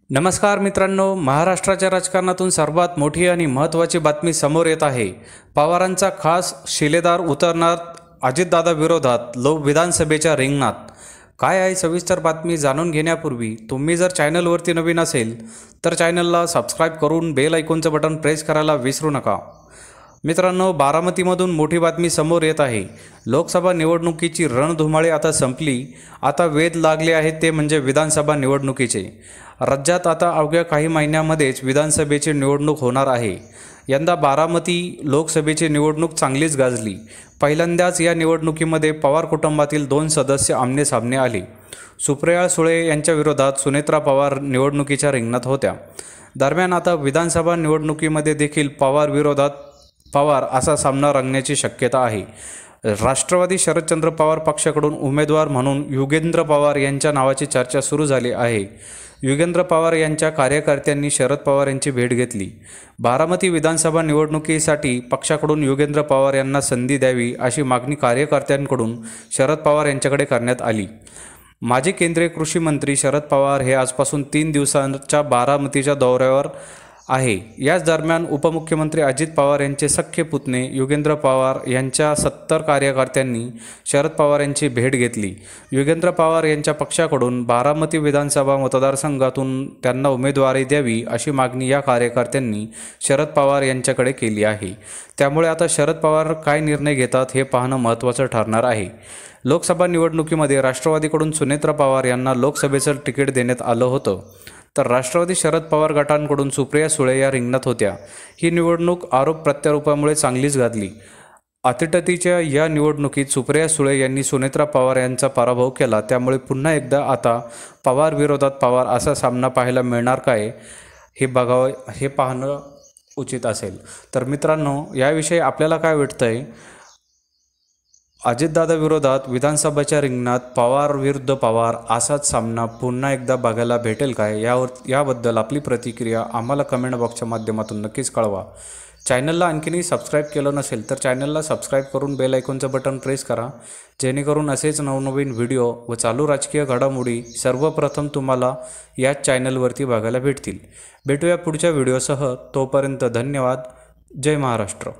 नमस्कार मित्रांनो, महाराष्ट्राच्या राजकारणातून सर्वात मोठी आणि महत्त्वाची बातमी समोर येत आहे। पवारांचा खास शिलेदार उतरणार अजितदादा विरोधात विधानसभेच्या रिंगणात। काय आहे सविस्तर बातमी जाणून घेण्यापूर्वी तुम्ही जर चॅनलवरती नवीन असेल तर चॅनलला सबस्क्राइब करून बेल आयकॉनचं बटन प्रेस करायला विसरू नका। मित्रांनो, बारामतीमधून मोठी बातमी समोर येत आहे। लोकसभा निवडणुकीची रणधुमाळी आता संपली। आता वेध लागले आहेत ते म्हणजे विधानसभा निवडणुकीचे। राज्यात आता अवघ्या काही महिन्यांमध्येच विधानसभेची निवडणूक होणार आहे। यंदा बारामती लोकसभेची निवडणूक चांगलीच गाजली। पहिल्यांदाच या निवडणुकीमध्ये पवार कुटुंबातील 2 सदस्य आमने-सामने आले। सुप्रिया सुळे यांच्या विरोधात सुनेत्रा पवार निवडणुकीच्या रिंगणात होत्या। दरम्यान आता विधानसभा निवडणुकीमध्ये देखील पवार विरोधात पवार असा सामना रंगण्याची शक्यता आहे। राष्ट्रवादी शरदचंद्र पवार पक्षाकडून उमेदवार म्हणून युगेंद्र पवार यांच्या नावाची चर्चा सुरू झाली आहे। युगेंद्र पवार यांच्या कार्यकर्त्यांनी शरद पवार यांची भेट घेतली। बारामती विधानसभा निवडणुकीसाठी पक्षाकडून युगेंद्र पवार यांना संधी द्यावी अशी मागणी कार्यकर्त्यांकडून शरद पवार यांच्याकडे करण्यात आली। माजी केंद्रीय कृषी मंत्री शरद पवार हे आजपासून 3 दिवसांच्या बारामतीच्या दौऱ्यावर आहे। याच दरम्यान उपमुख्यमंत्री अजित पवार यांचे सख्खे पुतणे युगेंद्र पवार यांच्या 70 कार्यकर्त्यांनी शरद पवार यांची भेट घेतली। युगेंद्र पवार यांच्या पक्षाकडून बारामती विधानसभा मतदारसंघातून त्यांना उमेदवारी द्यावी अशी मागणी या कार्यकर्त्यांनी शरद पवार यांच्याकडे केली आहे। त्यामुळे आता शरद पवार काय निर्णय घेतात हे पाहणं महत्त्वाचं ठरणार आहे। लोकसभा निवडणुकीमध्ये राष्ट्रवादीकडून सुनेत्रा पवार यांना लोकसभेचं तिकीट देण्यात आलं होतं, तर राष्ट्रवादी शरद पवार गटांकडून सुप्रिया सुळे या रिंगणात होत्या। ही निवडणूक आरोप प्रत्यारोपामुळे चांगलीच गाजली। अतिटतीच्या या निवडणुकीत सुप्रिया सुळे यांनी सुनेत्रा पवार यांचा पराभव केला। त्यामुळे पुन्हा एकदा आता पवार विरोधात पवार असा सामना पाहायला मिळणार काय हे पाहणं उचित असेल। तर मित्रांनो, याविषयी आपल्याला काय वाटतंय? अजितदादा विरोधात विधानसभेच्या रिंगणात पवार विरुद्ध पवार असाच सामना पुन्हा एकदा बघायला भेटेल काय? याबद्दल आपली प्रतिक्रिया आम्हाला कमेंट बॉक्सच्या माध्यमातून नक्कीच कळवा। चॅनलला आणखीनही सबस्क्राईब केलं नसेल तर चॅनलला सबस्क्राईब करून बेल आयकॉनचं बटन प्रेस करा, जेणेकरून असेच नवनवीन व्हिडिओ व चालू राजकीय घडामोडी सर्वप्रथम तुम्हाला याच चॅनलवरती बघायला भेटतील। भेटूया पुढच्या व्हिडिओसह। तोपर्यंत धन्यवाद। जय महाराष्ट्र।